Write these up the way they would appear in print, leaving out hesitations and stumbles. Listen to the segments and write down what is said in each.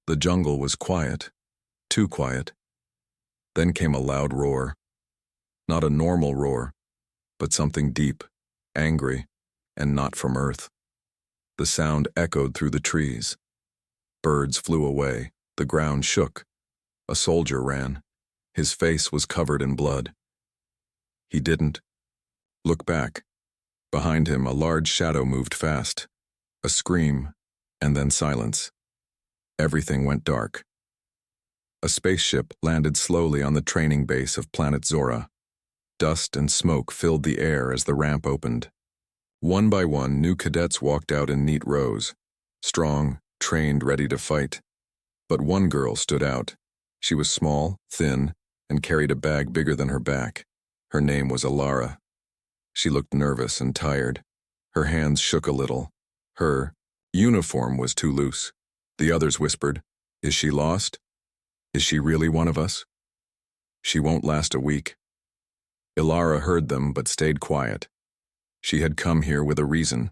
The jungle was quiet, too quiet. Then came a loud roar. Not a normal roar, but something deep, angry, and not from Earth. The sound echoed through the trees. Birds flew away, the ground shook. A soldier ran. His face was covered in blood. He didn't look back. Behind him, a large shadow moved fast. A scream, and then silence. Everything went dark. A spaceship landed slowly on the training base of planet Zora. Dust and smoke filled the air as the ramp opened. One by one, new cadets walked out in neat rows, strong, trained, ready to fight. But one girl stood out. She was small, thin, and carried a bag bigger than her back. Her name was Alara. She looked nervous and tired. Her hands shook a little. Her uniform was too loose. The others whispered, "Is she lost? Is she really one of us? She won't last a week." Ilara heard them but stayed quiet. She had come here with a reason,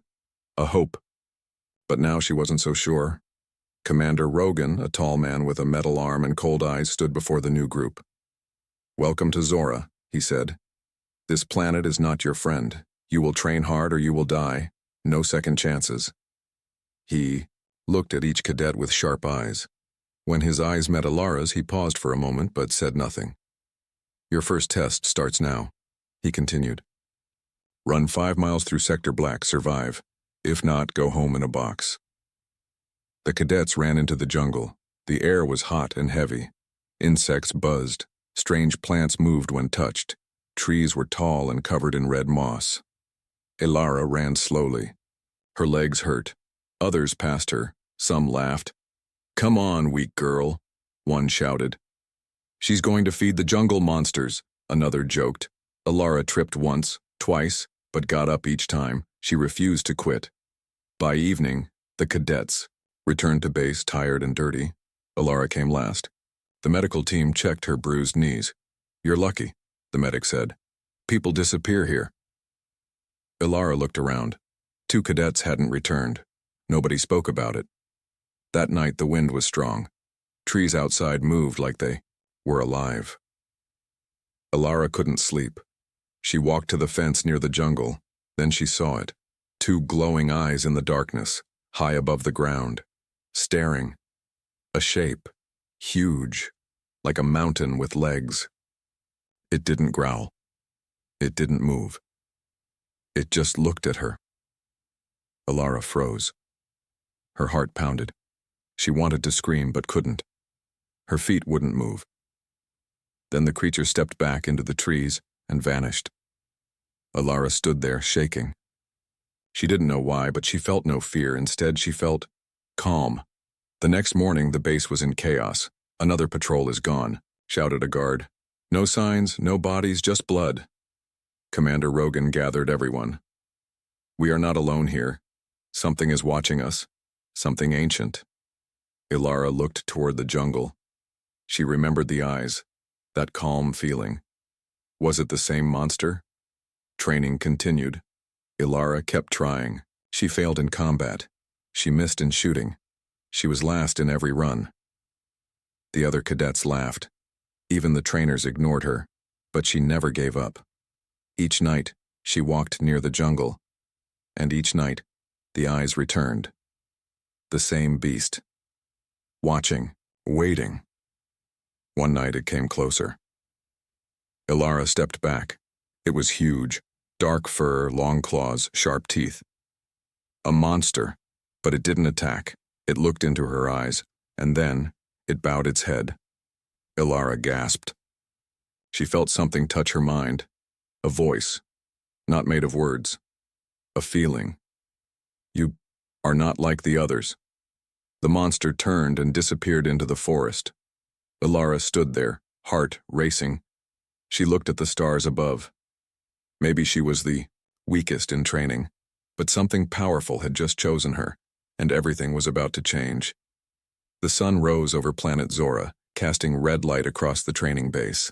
a hope. But now she wasn't so sure. Commander Rogan, a tall man with a metal arm and cold eyes, stood before the new group. "Welcome to Zora," he said. "This planet is not your friend. You will train hard or you will die. No second chances." He looked at each cadet with sharp eyes. When his eyes met Alara's, he paused for a moment but said nothing. "Your first test starts now," he continued. "Run 5 miles through Sector Black, survive. If not, go home in a box." The cadets ran into the jungle. The air was hot and heavy. Insects buzzed. Strange plants moved when touched. Trees were tall and covered in red moss. Ilara ran slowly. Her legs hurt. Others passed her. Some laughed. "Come on, weak girl," one shouted. "She's going to feed the jungle monsters," another joked. Ilara tripped once, twice, but got up each time. She refused to quit. By evening, the cadets returned to base tired and dirty. Ilara came last. The medical team checked her bruised knees. "You're lucky," the medic said. "People disappear here." Ilara looked around. 2 cadets hadn't returned. Nobody spoke about it. That night the wind was strong. Trees outside moved like they were alive. Ilara couldn't sleep. She walked to the fence near the jungle. Then she saw it. 2 glowing eyes in the darkness, high above the ground, staring. A shape, huge, like a mountain with legs. It didn't growl. It didn't move. It just looked at her. Ilara froze. Her heart pounded. She wanted to scream but couldn't. Her feet wouldn't move. Then the creature stepped back into the trees and vanished. Ilara stood there, shaking. She didn't know why, but she felt no fear. Instead, she felt calm. The next morning, the base was in chaos. "Another patrol is gone," shouted a guard. "No signs, no bodies, just blood." Commander Rogan gathered everyone. "We are not alone here. Something is watching us. Something ancient." Ilara looked toward the jungle. She remembered the eyes, that calm feeling. Was it the same monster? Training continued. Ilara kept trying. She failed in combat. She missed in shooting. She was last in every run. The other cadets laughed. Even the trainers ignored her, but she never gave up. Each night, she walked near the jungle, and each night, the eyes returned. The same beast. Watching, waiting. One night it came closer. Ilara stepped back. It was huge. Dark fur, long claws, sharp teeth. A monster, but it didn't attack. It looked into her eyes, and then it bowed its head. Ilara gasped. She felt something touch her mind. A voice, not made of words. A feeling. "You are not like the others." The monster turned and disappeared into the forest. Ilara stood there, heart racing. She looked at the stars above. Maybe she was the weakest in training, but something powerful had just chosen her, and everything was about to change. The sun rose over planet Zora, casting red light across the training base.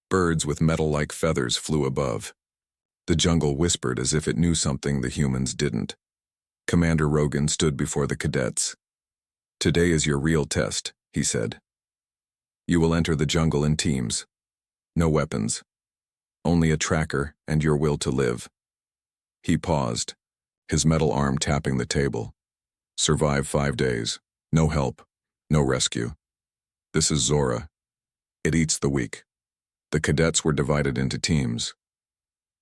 Birds with metal-like feathers flew above. The jungle whispered as if it knew something the humans didn't. Commander Rogan stood before the cadets. Today is your real test, he said. You will enter the jungle in teams. No weapons. Only a tracker and your will to live. He paused, his metal arm tapping the table. Survive 5 days. No help. No rescue. This is Zora. It eats the weak. The cadets were divided into teams.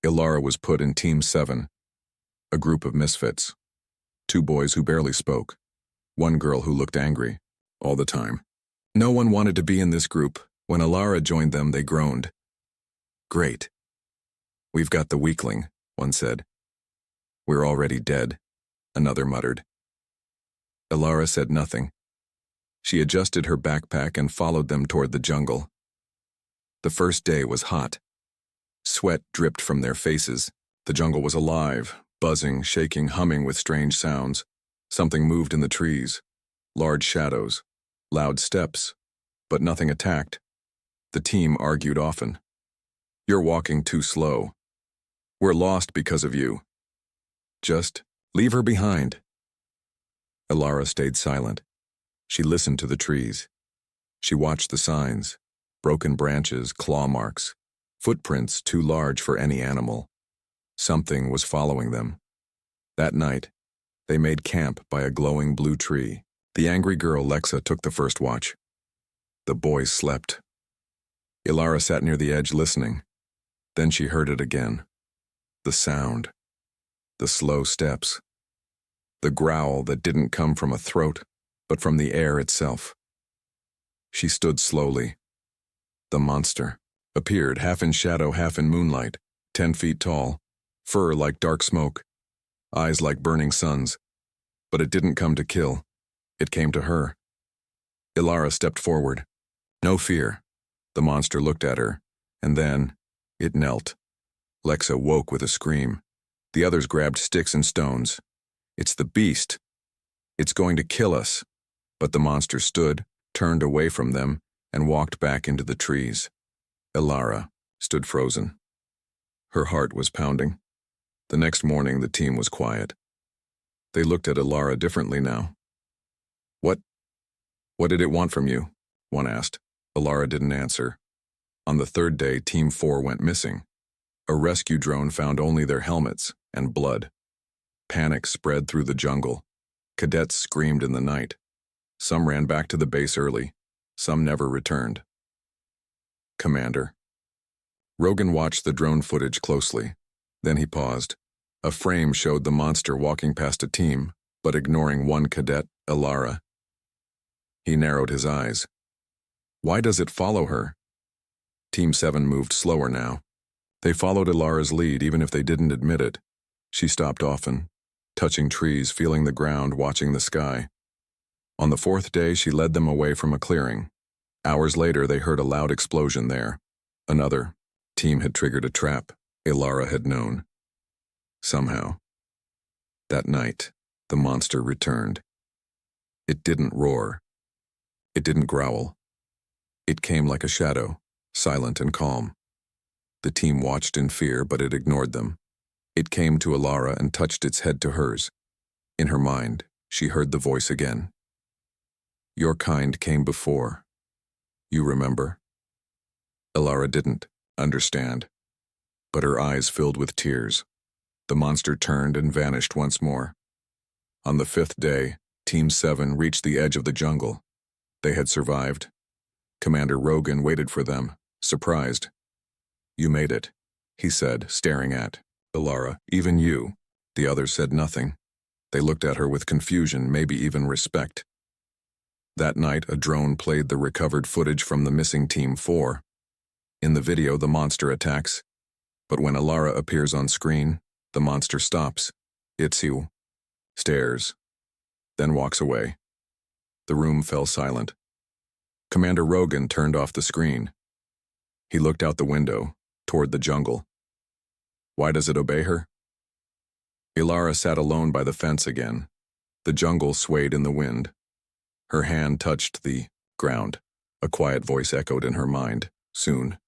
Ilara was put in Team 7, a group of misfits. 2 boys who barely spoke. 1 girl who looked angry, all the time. No one wanted to be in this group. When Ilara joined them, they groaned. Great. We've got the weakling, one said. We're already dead, another muttered. Ilara said nothing. She adjusted her backpack and followed them toward the jungle. The first day was hot. Sweat dripped from their faces. The jungle was alive, buzzing, shaking, humming with strange sounds. Something moved in the trees. Large shadows. Loud steps. But nothing attacked. The team argued often. You're walking too slow. We're lost because of you. Just leave her behind. Ilara stayed silent. She listened to the trees. She watched the signs. Broken branches, claw marks. Footprints too large for any animal. Something was following them. That night, they made camp by a glowing blue tree. The angry girl, Lexa, took the first watch. The boys slept. Ilara sat near the edge listening. Then she heard it again. The sound. The slow steps. The growl that didn't come from a throat, but from the air itself. She stood slowly. The monster appeared, half in shadow, half in moonlight, 10 feet tall, fur like dark smoke, eyes like burning suns. But it didn't come to kill. It came to her. Ilara stepped forward. No fear. The monster looked at her, and then it knelt. Lexa woke with a scream. The others grabbed sticks and stones. It's the beast. It's going to kill us. But the monster stood, turned away from them, and walked back into the trees. Ilara stood frozen. Her heart was pounding. The next morning, the team was quiet. They looked at Ilara differently now. What did it want from you? One asked. Ilara didn't answer. On the 3rd day, Team 4 went missing. A rescue drone found only their helmets and blood. Panic spread through the jungle. Cadets screamed in the night. Some ran back to the base early. Some never returned. Commander. Rogan watched the drone footage closely. Then he paused. A frame showed the monster walking past a team, but ignoring 1 cadet, Ilara. He narrowed his eyes. Why does it follow her? Team 7 moved slower now. They followed Ilara's lead even if they didn't admit it. She stopped often, touching trees, feeling the ground, watching the sky. On the 4th day, she led them away from a clearing. Hours later, they heard a loud explosion there. Another team had triggered a trap. Ilara had known. Somehow. That night, the monster returned. It didn't roar. It didn't growl. It came like a shadow, silent and calm. The team watched in fear, but it ignored them. It came to Ilara and touched its head to hers. In her mind, she heard the voice again. Your kind came before. You remember? Ilara didn't understand, but her eyes filled with tears. The monster turned and vanished once more. On the 5th day, Team 7 reached the edge of the jungle. They had survived. Commander Rogan waited for them, surprised. You made it, he said, staring at Ilara. Even you. The others said nothing. They looked at her with confusion, maybe even respect. That night, a drone played the recovered footage from the missing Team 4. In the video, the monster attacks. But when Ilara appears on screen, the monster stops. Itsu stares, then walks away. The room fell silent. Commander Rogan turned off the screen. He looked out the window, toward the jungle. Why does it obey her? Ilara sat alone by the fence again. The jungle swayed in the wind. Her hand touched the ground. A quiet voice echoed in her mind. Soon,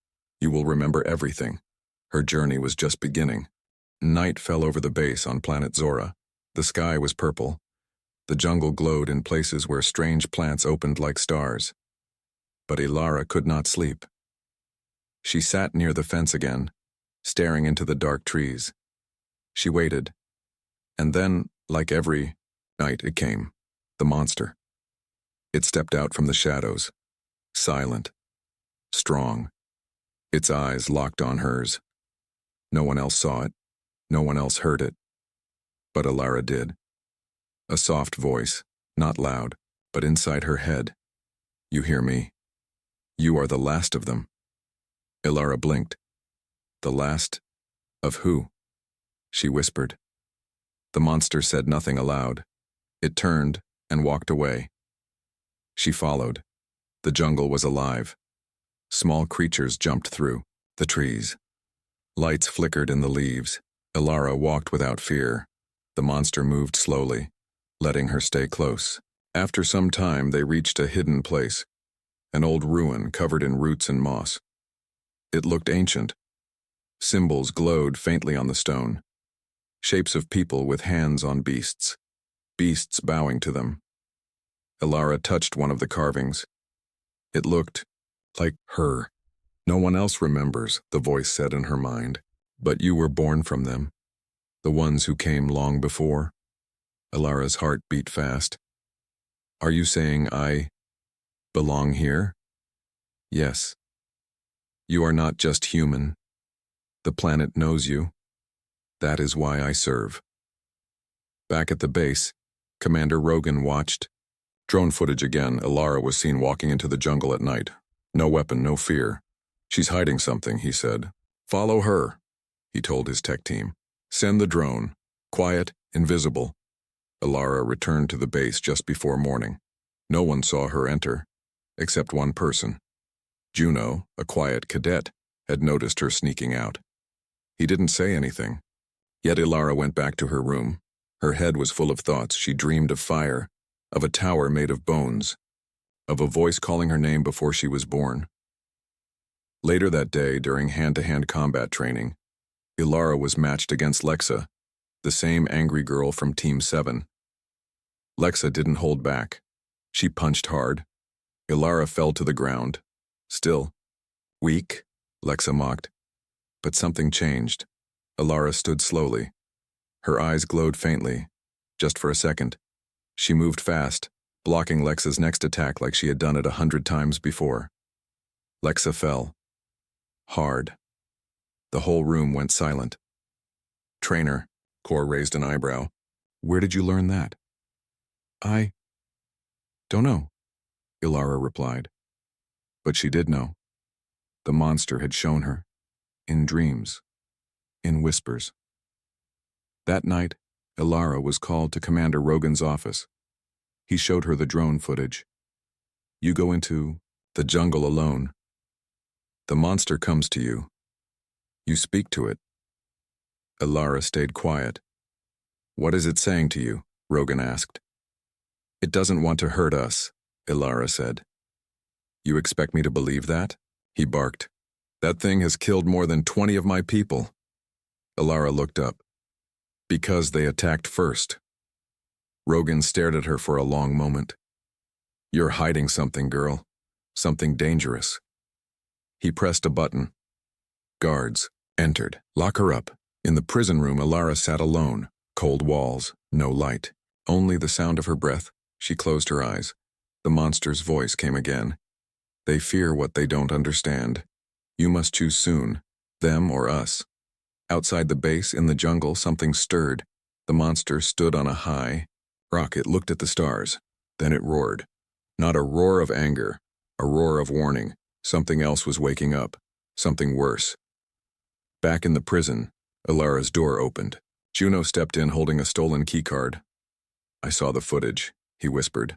you will remember everything. Her journey was just beginning. Night fell over the base on planet Zora. The sky was purple. The jungle glowed in places where strange plants opened like stars. But Ilara could not sleep. She sat near the fence again, staring into the dark trees. She waited. And then, like every night, it came. The monster. It stepped out from the shadows, silent, strong. Its eyes locked on hers. No one else saw it. No one else heard it. But Ilara did. A soft voice, not loud, but inside her head. You hear me? You are the last of them. Ilara blinked. The last of who? She whispered. The monster said nothing aloud. It turned and walked away. She followed. The jungle was alive. Small creatures jumped through the trees. Lights flickered in the leaves. Ilara walked without fear. The monster moved slowly, letting her stay close. After some time, they reached a hidden place, an old ruin covered in roots and moss. It looked ancient. Symbols glowed faintly on the stone. Shapes of people with hands on beasts. Beasts bowing to them. Ilara touched one of the carvings. It looked like her. No one else remembers, the voice said in her mind. But you were born from them. The ones who came long before. Ilara's heart beat fast. Are you saying I belong here? Yes. You are not just human. The planet knows you. That is why I serve. Back at the base, Commander Rogan watched. Drone footage again. Ilara was seen walking into the jungle at night. No weapon, no fear. She's hiding something, he said. Follow her, he told his tech team. Send the drone. Quiet, invisible. Ilara returned to the base just before morning. No one saw her enter, except one person. Juno, a quiet cadet, had noticed her sneaking out. He didn't say anything. Yet Ilara went back to her room. Her head was full of thoughts. She dreamed of fire, of a tower made of bones, of a voice calling her name before she was born. Later that day, during hand-to-hand combat training, Ilara was matched against Lexa, the same angry girl from Team 7. Lexa didn't hold back. She punched hard. Ilara fell to the ground. Still, weak, Lexa mocked. But something changed. Ilara stood slowly. Her eyes glowed faintly, just for a second. She moved fast, blocking Lexa's next attack like she had done it 100 times before. Lexa fell. Hard. The whole room went silent. Trainer, Kor raised an eyebrow. Where did you learn that? I don't know, Ilara replied. But she did know. The monster had shown her. In dreams. In whispers. That night, Ilara was called to Commander Rogan's office. He showed her the drone footage. You go into the jungle alone. The monster comes to you. You speak to it. Ilara stayed quiet. What is it saying to you? Rogan asked. It doesn't want to hurt us, Ilara said. You expect me to believe that? He barked. That thing has killed more than 20 of my people. Ilara looked up. Because they attacked first. Rogan stared at her for a long moment. You're hiding something, girl. Something dangerous. He pressed a button. Guards entered. Lock her up. In the prison room, Ilara sat alone. Cold walls, no light. Only the sound of her breath. She closed her eyes. The monster's voice came again. They fear what they don't understand. You must choose soon. Them or us. Outside the base, in the jungle, something stirred. The monster stood on a high rock. It looked at the stars. Then it roared. Not a roar of anger, a roar of warning. Something else was waking up. Something worse. Back in the prison, Ilara's door opened. Juno stepped in holding a stolen keycard. I saw the footage, he whispered.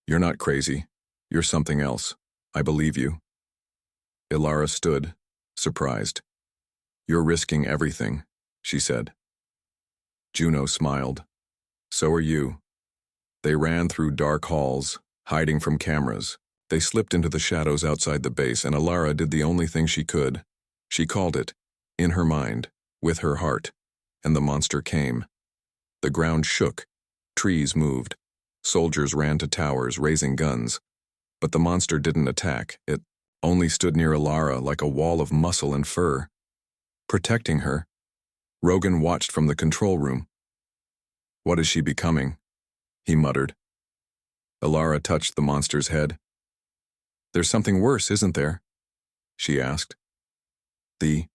You're not crazy. You're something else. I believe you. Ilara stood, surprised. You're risking everything, she said. Juno smiled. So are you. They ran through dark halls, hiding from cameras. They slipped into the shadows outside the base, and Ilara did the only thing she could. She called it, in her mind, with her heart, and the monster came. The ground shook. Trees moved. Soldiers ran to towers, raising guns. But the monster didn't attack. It only stood near Alara like a wall of muscle and fur. Protecting her, Rogan watched from the control room. "What is she becoming?" he muttered. Alara touched the monster's head. "There's something worse, isn't there?" she asked. The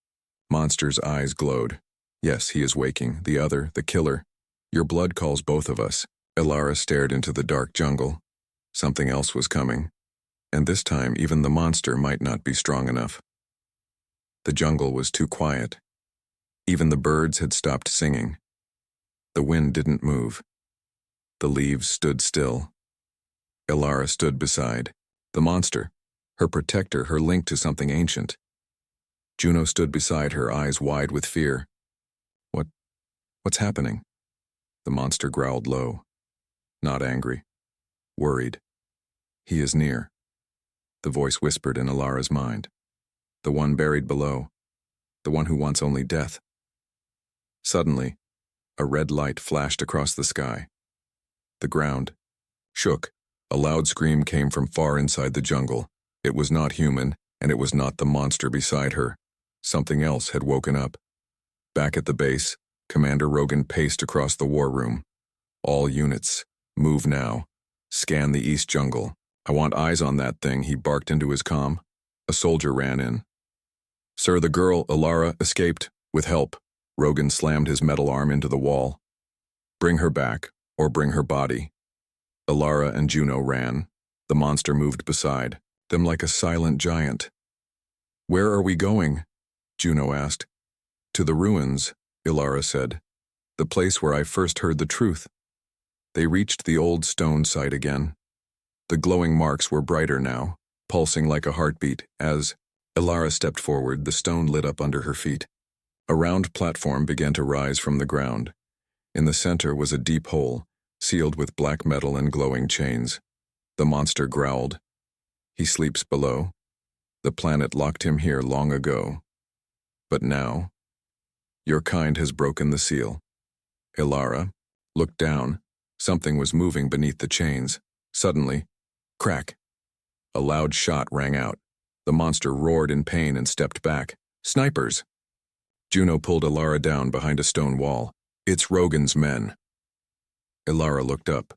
monster's eyes glowed. "Yes, he is waking. The other, the killer. Your blood calls both of us." Alara stared into the dark jungle. Something else was coming. And this time, even the monster might not be strong enough. The jungle was too quiet. Even the birds had stopped singing. The wind didn't move. The leaves stood still. Alara stood beside the monster, her protector, her link to something ancient. Juno stood beside her, eyes wide with fear. What's happening?" The monster growled low. Not angry. Worried. "He is near." The voice whispered in Alara's mind. "The one buried below. The one who wants only death." Suddenly, a red light flashed across the sky. The ground shook. A loud scream came from far inside the jungle. It was not human, and it was not the monster beside her. Something else had woken up. Back at the base, Commander Rogan paced across the war room. "All units, move now. Scan the east jungle. I want eyes on that thing," he barked into his comm. A soldier ran in. "Sir, the girl, Alara, escaped, with help." Rogan slammed his metal arm into the wall. "Bring her back, or bring her body." Alara and Juno ran. The monster moved beside them like a silent giant. "Where are we going?" Juno asked. "To the ruins," Alara said. "The place where I first heard the truth." They reached the old stone site again. The glowing marks were brighter now, pulsing like a heartbeat. As Alara stepped forward, the stone lit up under her feet. A round platform began to rise from the ground. In the center was a deep hole, sealed with black metal and glowing chains. The monster growled. "He sleeps below. The planet locked him here long ago. But now, your kind has broken the seal." Alara looked down. Something was moving beneath the chains. Suddenly, crack! A loud shot rang out. The monster roared in pain and stepped back. "Snipers!" Juno pulled Alara down behind a stone wall. "It's Rogan's men." Alara looked up.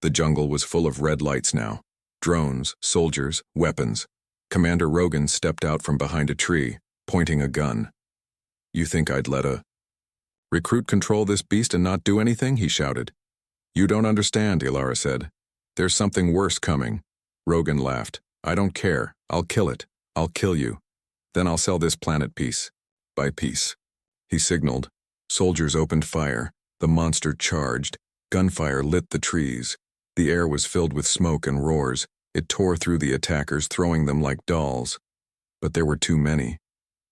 The jungle was full of red lights now. Drones, soldiers, weapons. Commander Rogan stepped out from behind a tree, pointing a gun. "You think I'd let a recruit control this beast and not do anything?" he shouted. "You don't understand," Alara said. "There's something worse coming." Rogan laughed. "I don't care. I'll kill it. I'll kill you. Then I'll sell this planet piece by piece." He signaled. Soldiers opened fire. The monster charged. Gunfire lit the trees. The air was filled with smoke and roars. It tore through the attackers, throwing them like dolls. But there were too many.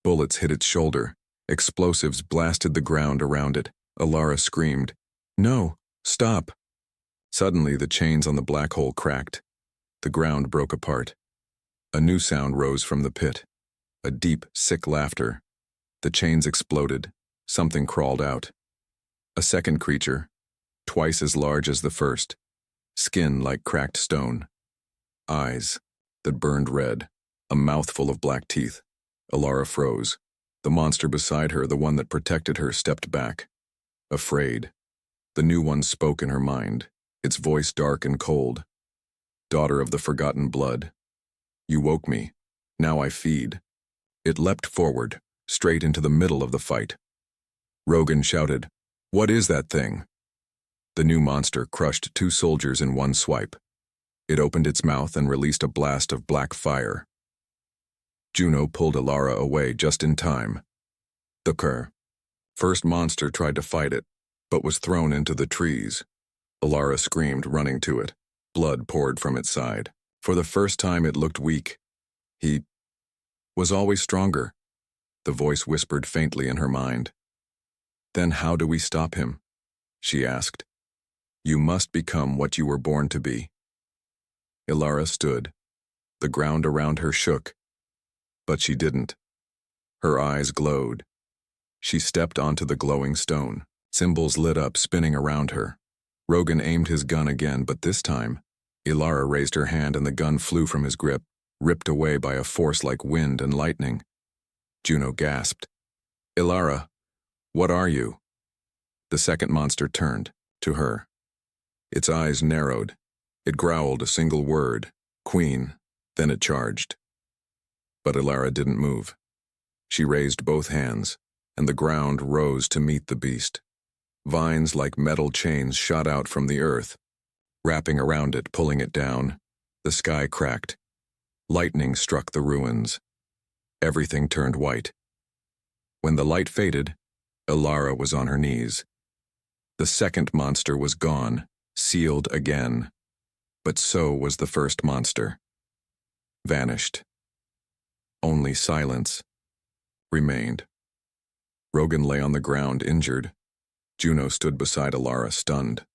Bullets hit its shoulder. Explosives blasted the ground around it. Alara screamed, "No, stop!" Suddenly, the chains on the black hole cracked. The ground broke apart. A new sound rose from the pit. A deep, sick laughter. The chains exploded. Something crawled out. A second creature, twice as large as the first. Skin like cracked stone. Eyes that burned red. A mouthful of black teeth. Alara froze. The monster beside her, the one that protected her, stepped back. Afraid. The new one spoke in her mind, its voice dark and cold. "Daughter of the forgotten blood. You woke me. Now I feed." It leapt forward, straight into the middle of the fight. Rogan shouted, "What is that thing?" The new monster crushed 2 soldiers in one swipe. It opened its mouth and released a blast of black fire. Juno pulled Alara away just in time. The first monster tried to fight it, but was thrown into the trees. Alara screamed, running to it. Blood poured from its side. For the first time it looked weak. He was always stronger, the voice whispered faintly in her mind. "Then how do we stop him?" she asked. "You must become what you were born to be." Alara stood. The ground around her shook. But she didn't. Her eyes glowed. She stepped onto the glowing stone. Symbols lit up, spinning around her. Rogan aimed his gun again, but this time, Ilara raised her hand and the gun flew from his grip, ripped away by a force like wind and lightning. Juno gasped. Ilara, what are you? The second monster turned, to her. Its eyes narrowed. It growled a single word, Queen, then it charged. But Ilara didn't move. She raised both hands, and the ground rose to meet the beast. Vines like metal chains shot out from the earth, wrapping around it, pulling it down. The sky cracked. Lightning struck the ruins. Everything turned white. When the light faded, Ilara was on her knees. The second monster was gone, sealed again. But so was the first monster. Vanished. Only silence remained. Rogan lay on the ground, injured. Juno stood beside Ilara, stunned.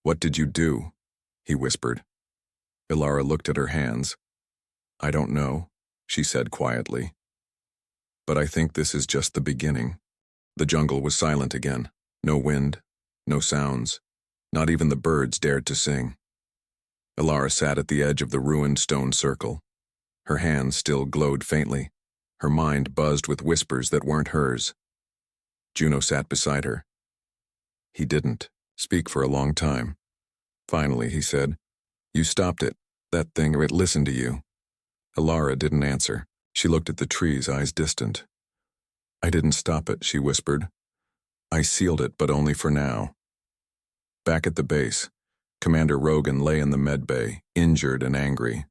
What did you do? He whispered. Ilara looked at her hands. I don't know, she said quietly. But I think this is just the beginning. The jungle was silent again. No wind, no sounds. Not even the birds dared to sing. Ilara sat at the edge of the ruined stone circle. Her hands still glowed faintly. Her mind buzzed with whispers that weren't hers. Juno sat beside her. He didn't speak for a long time. Finally, he said, You stopped it. That thing, or it listened to you. Ilara didn't answer. She looked at the trees, eyes distant. I didn't stop it, she whispered. I sealed it, but only for now. Back at the base, Commander Rogan lay in the med bay, injured and angry.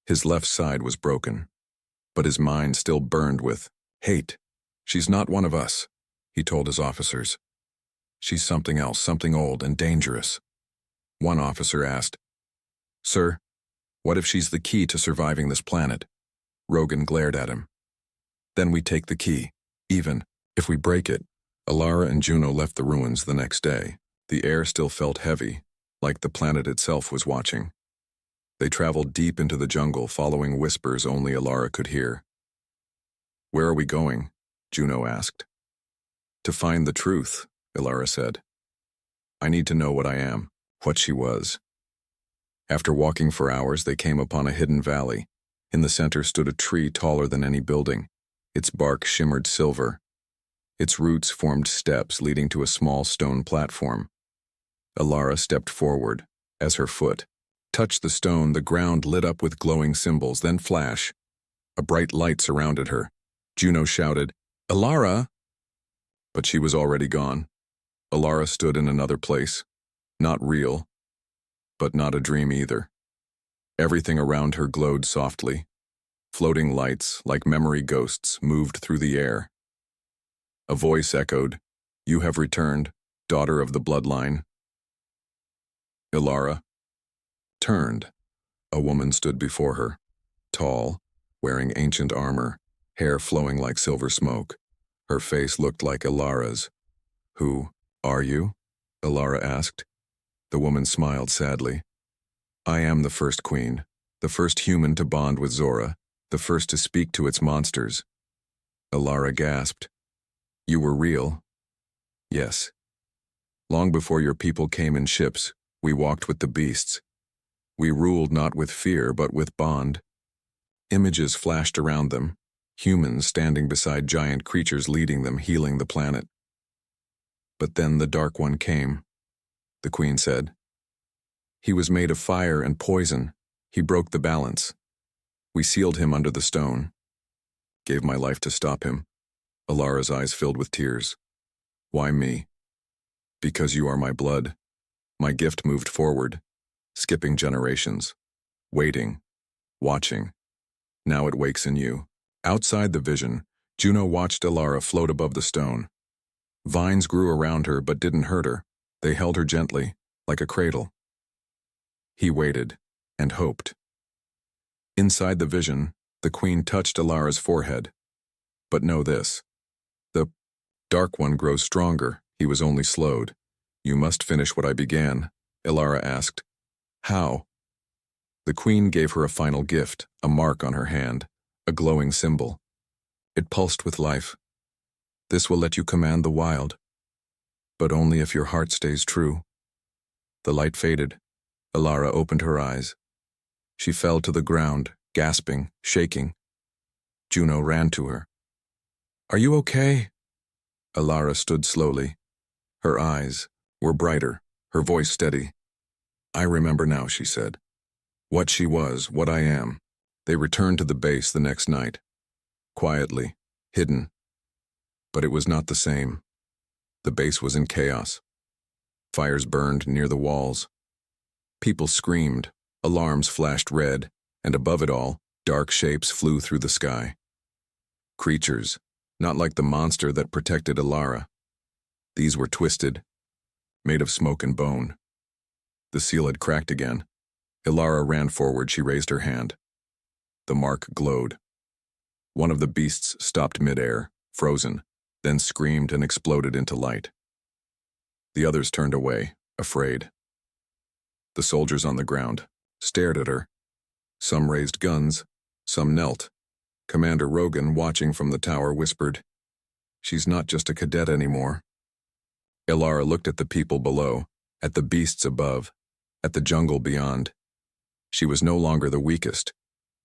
His left side was broken, but his mind still burned with hate. She's not one of us, he told his officers. She's something else, something old and dangerous. One officer asked, Sir, what if she's the key to surviving this planet? Rogan glared at him. Then we take the key, even if we break it. Ilara and Juno left the ruins the next day. The air still felt heavy, like the planet itself was watching. They traveled deep into the jungle, following whispers only Ilara could hear. Where are we going? Juno asked. To find the truth, Ilara said. I need to know what I am, what she was. After walking for hours, they came upon a hidden valley. In the center stood a tree taller than any building. Its bark shimmered silver. Its roots formed steps leading to a small stone platform. Ilara stepped forward. As her foot touched the stone, the ground lit up with glowing symbols, then flash. A bright light surrounded her. Juno shouted, Ilara! But she was already gone. Ilara stood in another place. Not real, but not a dream either. Everything around her glowed softly. Floating lights, like memory ghosts, moved through the air. A voice echoed, You have returned, daughter of the bloodline. Ilara turned. A woman stood before her, tall, wearing ancient armor, hair flowing like silver smoke. Her face looked like Ilara's. Who are you? Ilara asked. The woman smiled sadly. I am the first queen, the first human to bond with Zora, the first to speak to its monsters. Ilara gasped. You were real? Yes. Long before your people came in ships, we walked with the beasts. We ruled not with fear, but with bond. Images flashed around them, humans standing beside giant creatures leading them, healing the planet. But then the Dark One came, the queen said. He was made of fire and poison. He broke the balance. We sealed him under the stone. Gave my life to stop him. Ilara's eyes filled with tears. Why me? Because you are my blood. My gift moved forward, skipping generations, waiting, watching. Now it wakes in you. Outside the vision, Juno watched Ilara float above the stone. Vines grew around her but didn't hurt her. They held her gently, like a cradle. He waited and hoped. Inside the vision, the queen touched Ilara's forehead. But know this. The Dark One grows stronger. He was only slowed. You must finish what I began, Ilara asked. How? The queen gave her a final gift, a mark on her hand, a glowing symbol. It pulsed with life. This will let you command the wild. But only if your heart stays true. The light faded. Ilara opened her eyes. She fell to the ground, gasping, shaking. Juno ran to her. "Are you okay?" Ilara stood slowly. Her eyes were brighter, her voice steady. "I remember now," she said. "What she was, what I am." They returned to the base the next night. Quietly, hidden. But it was not the same. The base was in chaos. Fires burned near the walls. People screamed, alarms flashed red, and above it all, dark shapes flew through the sky. Creatures, not like the monster that protected Ilara. These were twisted, made of smoke and bone. The seal had cracked again. Ilara ran forward. She raised her hand. The mark glowed. One of the beasts stopped midair, frozen, then screamed and exploded into light. The others turned away, afraid. The soldiers on the ground stared at her. Some raised guns, some knelt. Commander Rogan, watching from the tower, whispered, "She's not just a cadet anymore." Ilara looked at the people below, at the beasts above, at the jungle beyond. She was no longer the weakest,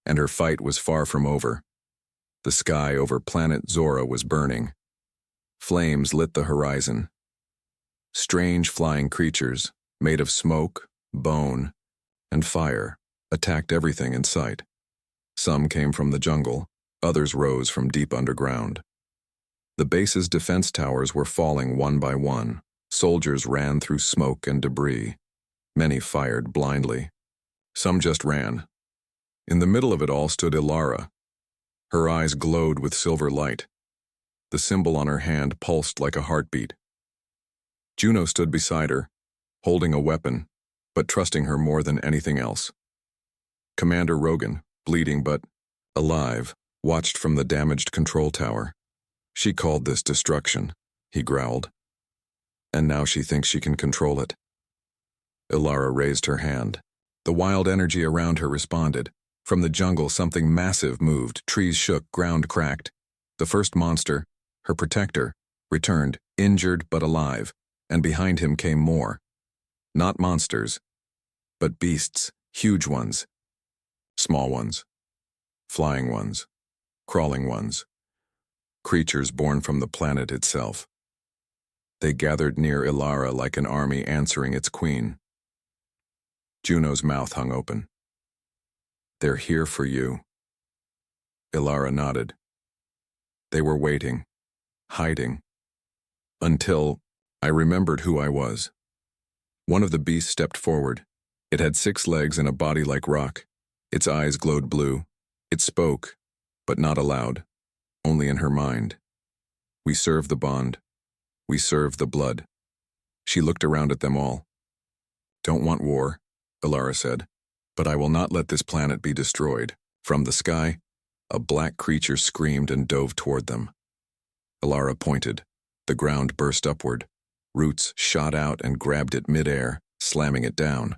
and her fight was far from over. The sky over planet Zora was burning. Flames lit the horizon. Strange flying creatures, made of smoke, bone, and fire, attacked everything in sight. Some came from the jungle, others rose from deep underground. The base's defense towers were falling one by one. Soldiers ran through smoke and debris. Many fired blindly. Some just ran. In the middle of it all stood Ilara. Her eyes glowed with silver light. The symbol on her hand pulsed like a heartbeat. Juno stood beside her, holding a weapon, but trusting her more than anything else. Commander Rogan, bleeding but alive, watched from the damaged control tower. "She called this destruction," he growled. "And now she thinks she can control it." Ilara raised her hand. The wild energy around her responded. From the jungle, something massive moved. Trees shook, ground cracked. The first monster, her protector, returned, injured but alive, and behind him came more. Not monsters, but beasts, huge ones, small ones, flying ones, crawling ones, creatures born from the planet itself. They gathered near Ilara like an army answering its queen. Juno's mouth hung open. "They're here for you." Ilara nodded. They were waiting, hiding, until I remembered who I was. One of the beasts stepped forward. It had 6 legs and a body like rock. Its eyes glowed blue. It spoke, but not aloud, only in her mind. "We serve the bond. We serve the blood." She looked around at them all. "Don't want war," Ilara said, "but I will not let this planet be destroyed." From the sky, a black creature screamed and dove toward them. Ilara pointed. The ground burst upward. Roots shot out and grabbed it midair, slamming it down.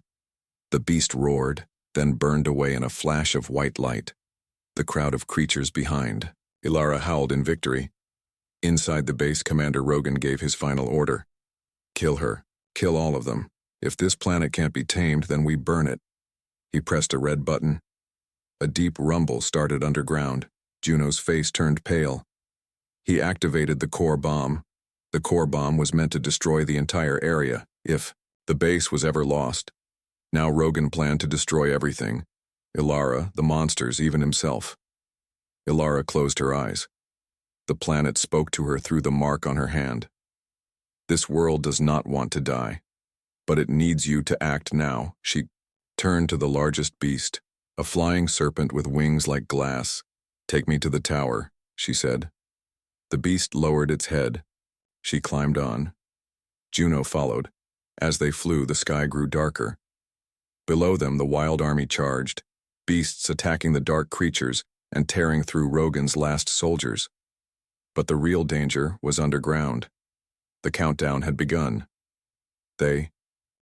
The beast roared, then burned away in a flash of white light. The crowd of creatures behind. Ilara howled in victory. Inside the base, Commander Rogan gave his final order. "Kill her. Kill all of them. If this planet can't be tamed, then we burn it." He pressed a red button. A deep rumble started underground. Juno's face turned pale. He activated the core bomb. The core bomb was meant to destroy the entire area, if the base was ever lost. Now Rogan planned to destroy everything. Ilara, the monsters, even himself. Ilara closed her eyes. The planet spoke to her through the mark on her hand. "This world does not want to die, but it needs you to act now." She turned to the largest beast, a flying serpent with wings like glass. "Take me to the tower," she said. The beast lowered its head. She climbed on. Juno followed. As they flew, the sky grew darker. Below them, the wild army charged, beasts attacking the dark creatures and tearing through Rogan's last soldiers. But the real danger was underground. The countdown had begun. They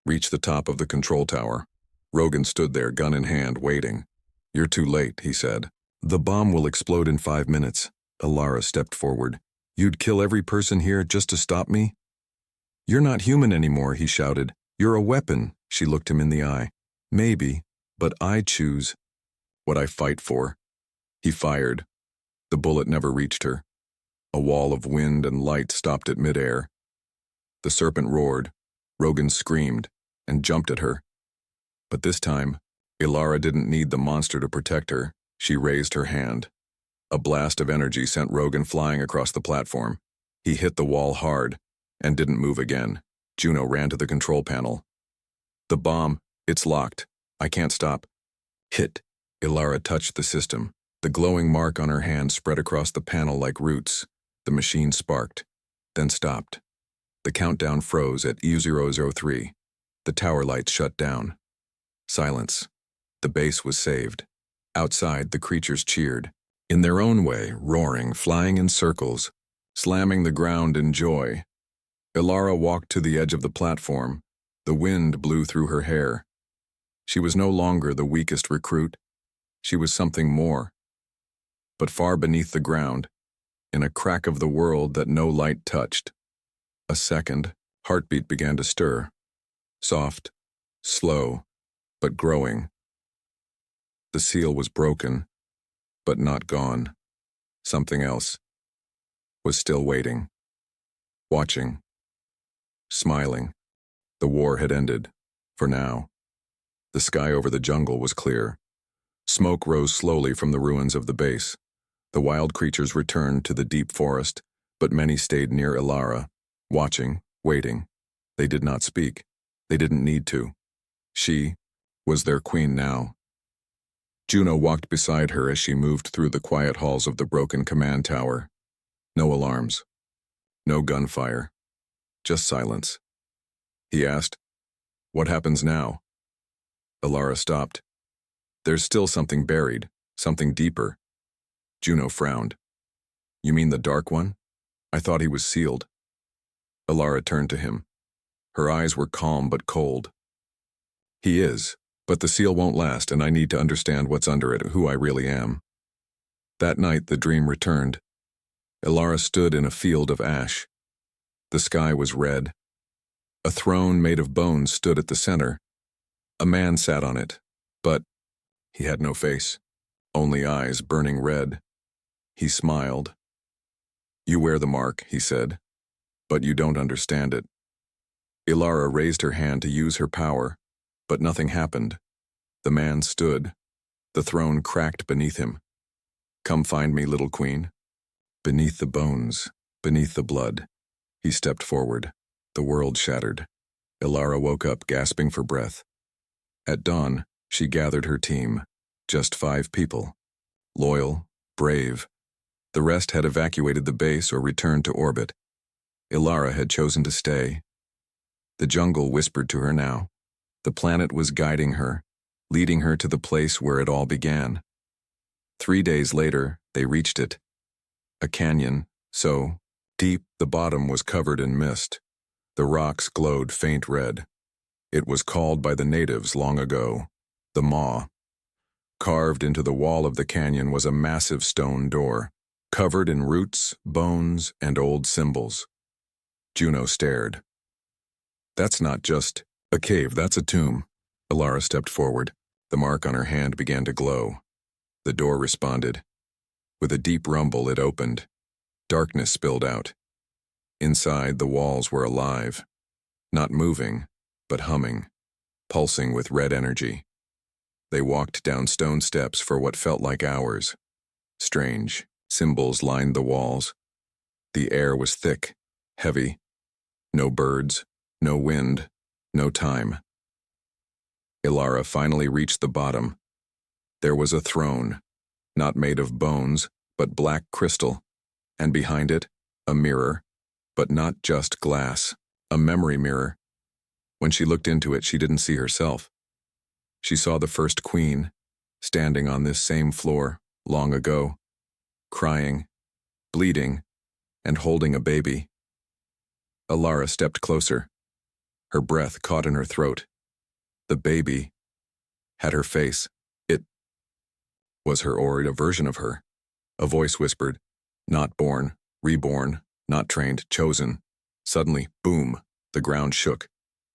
reached the top of the control tower. Rogan stood there, gun in hand, waiting. "You're too late," he said. "The bomb will explode in 5 minutes." Ilara stepped forward. "You'd kill every person here just to stop me?" "You're not human anymore," he shouted. "You're a weapon." She looked him in the eye. "Maybe, but I choose what I fight for." He fired. The bullet never reached her. A wall of wind and light stopped at midair. The serpent roared. Rogan screamed and jumped at her. But this time, Ilara didn't need the monster to protect her. She raised her hand. A blast of energy sent Rogan flying across the platform. He hit the wall hard and didn't move again. Juno ran to the control panel. "The bomb, it's locked. I can't stop." Hit. Ilara touched the system. The glowing mark on her hand spread across the panel like roots. The machine sparked, then stopped. The countdown froze at E003. The tower lights shut down. Silence. The base was saved. Outside, the creatures cheered. In their own way, roaring, flying in circles, slamming the ground in joy. Ilara walked to the edge of the platform. The wind blew through her hair. She was no longer the weakest recruit. She was something more. But far beneath the ground, in a crack of the world that no light touched, a second heartbeat began to stir. Soft, slow, but growing. The seal was broken, but not gone. Something else was still waiting, watching, smiling. The war had ended, for now. The sky over the jungle was clear. Smoke rose slowly from the ruins of the base. The wild creatures returned to the deep forest, but many stayed near Ilara, watching, waiting. They did not speak. They didn't need to. She was their queen now. Juno walked beside her as she moved through the quiet halls of the broken command tower. No alarms. No gunfire. Just silence. He asked, "What happens now?" Ilara stopped. "There's still something buried, something deeper." Juno frowned. "You mean the Dark One? I thought he was sealed." Ilara turned to him. Her eyes were calm but cold. "He is, but the seal won't last, and I need to understand what's under it, who I really am." That night the dream returned. Ilara stood in a field of ash. The sky was red. A throne made of bones stood at the center. A man sat on it, but he had no face, only eyes burning red. He smiled. "You wear the mark," he said, "but you don't understand it." Ilara raised her hand to use her power, but nothing happened. The man stood. The throne cracked beneath him. "Come find me, little queen." Beneath the bones, beneath the blood. He stepped forward. The world shattered. Ilara woke up, gasping for breath. At dawn, she gathered her team. Just 5 people. Loyal, brave. The rest had evacuated the base or returned to orbit. Ilara had chosen to stay. The jungle whispered to her now. The planet was guiding her, leading her to the place where it all began. 3 days later, they reached it. A canyon, so deep the bottom was covered in mist. The rocks glowed faint red. It was called by the natives long ago, the Maw. Carved into the wall of the canyon was a massive stone door, covered in roots, bones, and old symbols. Juno stared. "That's not just a cave, that's a tomb." Ilara stepped forward. The mark on her hand began to glow. The door responded. With a deep rumble, it opened. Darkness spilled out. Inside, the walls were alive. Not moving, but humming, pulsing with red energy. They walked down stone steps for what felt like hours. Strange symbols lined the walls. The air was thick, heavy. No birds, no wind, no time. Ilara finally reached the bottom. There was a throne, not made of bones, but black crystal, and behind it, a mirror, but not just glass, a memory mirror. When she looked into it, she didn't see herself. She saw the first queen, standing on this same floor, long ago, crying, bleeding, and holding a baby. Ilara stepped closer. Her breath caught in her throat. The baby had her face. It was her or a version of her. A voice whispered, "Not born, reborn, not trained, chosen." Suddenly, boom, The ground shook.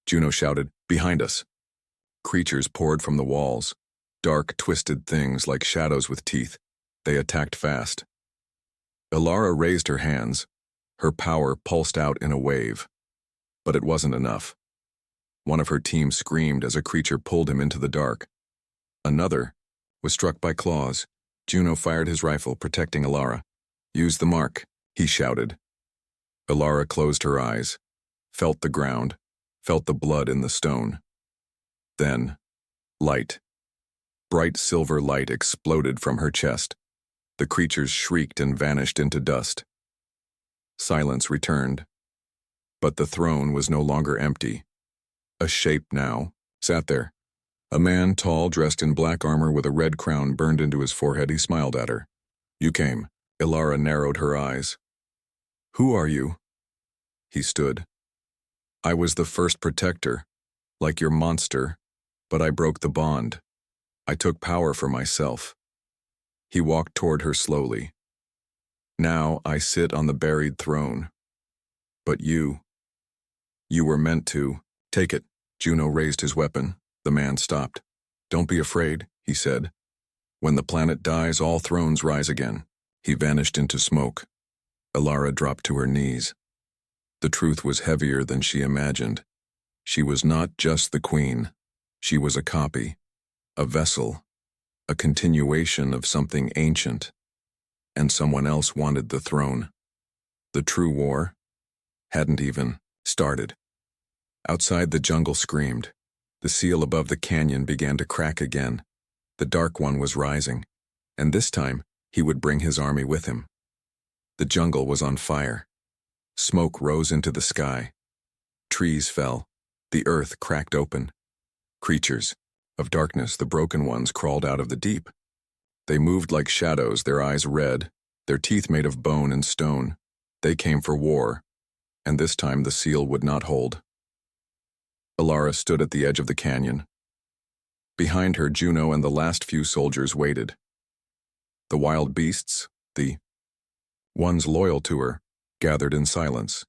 Juno shouted, "Behind us!" Creatures poured from the walls. Dark, twisted things like shadows with teeth. They attacked fast. Ilara raised her hands. Her power pulsed out in a wave. But it wasn't enough. One of her team screamed as a creature pulled him into the dark. Another was struck by claws. Juno fired his rifle, protecting Ilara. "Use the mark," he shouted. Ilara closed her eyes, felt the ground, felt the blood in the stone. Then, light. Bright silver light exploded from her chest. The creatures shrieked and vanished into dust. Silence returned. But the throne was no longer empty. A shape now sat there. A man tall, dressed in black armor with a red crown burned into his forehead. He smiled at her. "You came." Ilara narrowed her eyes. "Who are you?" He stood. "I was the first protector, like your monster, but I broke the bond. I took power for myself." He walked toward her slowly. "Now I sit on the buried throne. But you were meant to. Take it." Juno raised his weapon. The man stopped. "Don't be afraid," he said. "When the planet dies, all thrones rise again." He vanished into smoke. Ilara dropped to her knees. The truth was heavier than she imagined. She was not just the queen. She was a copy, a vessel, a continuation of something ancient. And someone else wanted the throne. The true war hadn't even started. Outside, the jungle screamed. The seal above the canyon began to crack again. The Dark One was rising, and this time he would bring his army with him. The jungle was on fire. Smoke rose into the sky. Trees fell. The earth cracked open. Creatures of darkness, the broken ones, crawled out of the deep. They moved like shadows, their eyes red, their teeth made of bone and stone. They came for war, and this time the seal would not hold. Ilara stood at the edge of the canyon. Behind her, Juno and the last few soldiers waited. The wild beasts, the ones loyal to her, gathered in silence.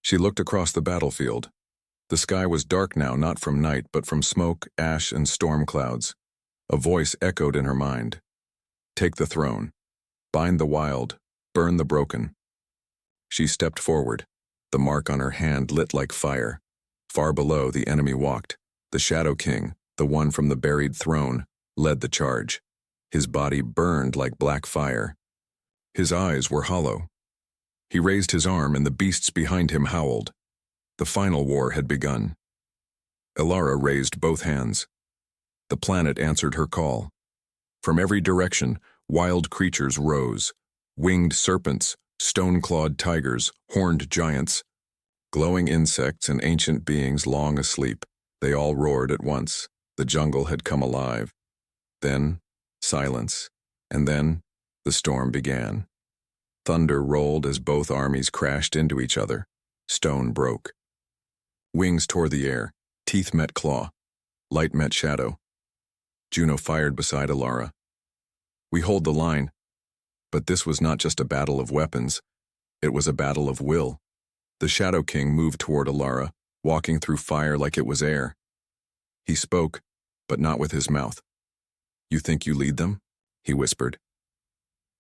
She looked across the battlefield. The sky was dark now, not from night, but from smoke, ash, and storm clouds. A voice echoed in her mind. "Take the throne. Bind the wild. Burn the broken." She stepped forward. The mark on her hand lit like fire. Far below, the enemy walked. The Shadow King, the one from the buried throne, led the charge. His body burned like black fire. His eyes were hollow. He raised his arm, and the beasts behind him howled. The final war had begun. Ilara raised both hands. The planet answered her call. From every direction, wild creatures rose. Winged serpents, stone-clawed tigers, horned giants, glowing insects and ancient beings long asleep. They all roared at once. The jungle had come alive. Then, silence. And then, the storm began. Thunder rolled as both armies crashed into each other. Stone broke. Wings tore the air. Teeth met claw. Light met shadow. Juno fired beside Ilara. "We hold the line." But this was not just a battle of weapons. It was a battle of will. The Shadow King moved toward Ilara, walking through fire like it was air. He spoke, but not with his mouth. "You think you lead them?" he whispered.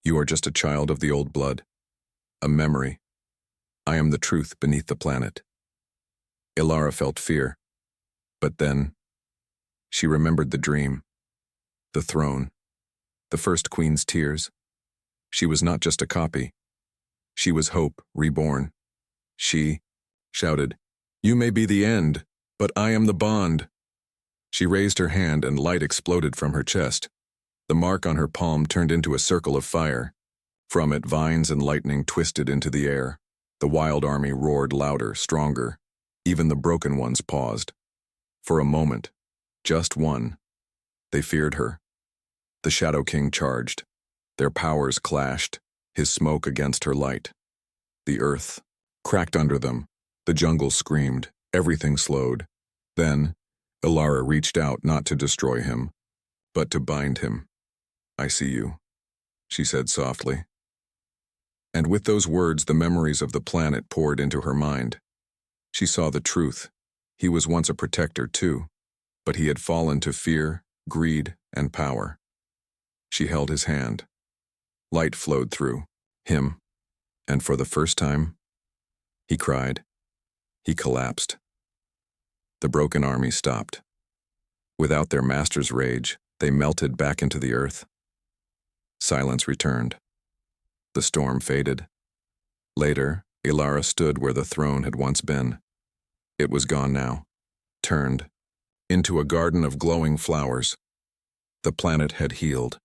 "You are just a child of the old blood. A memory. I am the truth beneath the planet." Ilara felt fear. But then, she remembered the dream. The throne. The first queen's tears. She was not just a copy. She was hope reborn. She shouted, "You may be the end, but I am the bond." She raised her hand and light exploded from her chest. The mark on her palm turned into a circle of fire. From it, vines and lightning twisted into the air. The wild army roared louder, stronger. Even the broken ones paused. For a moment, just one, they feared her. The Shadow King charged. Their powers clashed, his smoke against her light. The earth cracked under them. The jungle screamed. Everything slowed. Then, Ilara reached out not to destroy him, but to bind him. "I see you," she said softly. And with those words, the memories of the planet poured into her mind. She saw the truth. He was once a protector too, but he had fallen to fear, greed, and power. She held his hand. Light flowed through him, and for the first time, he cried. He collapsed. The broken army stopped. Without their master's rage, they melted back into the earth. Silence returned. The storm faded. Later, Ilara stood where the throne had once been. It was gone now, turned into a garden of glowing flowers. The planet had healed.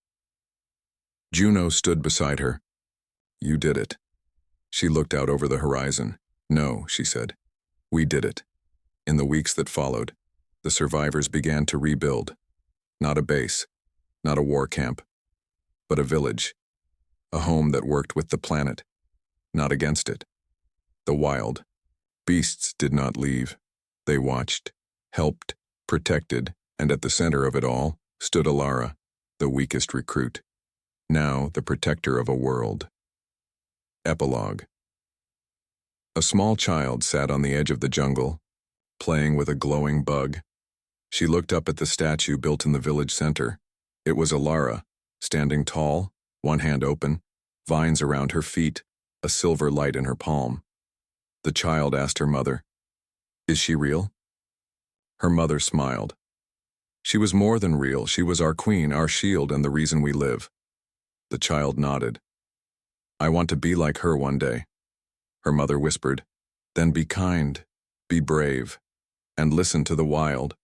Juno stood beside her. You did it. She looked out over the horizon. No, she said. We did it. In the weeks that followed, the survivors began to rebuild. Not a base, not a war camp, but a village. A home that worked with the planet, not against it. The wild beasts did not leave. They watched, helped, protected, and at the center of it all stood Ilara, the weakest recruit. Now the protector of a world. Epilogue. A small child sat on the edge of the jungle, playing with a glowing bug. She looked up at the statue built in the village center. It was Ilara, standing tall, one hand open, vines around her feet, a silver light in her palm. The child asked her mother, "Is she real?" Her mother smiled. She was more than real. She was our queen, our shield, and the reason we live. The child nodded. I want to be like her one day. Her mother whispered, then be kind, be brave, and listen to the wild.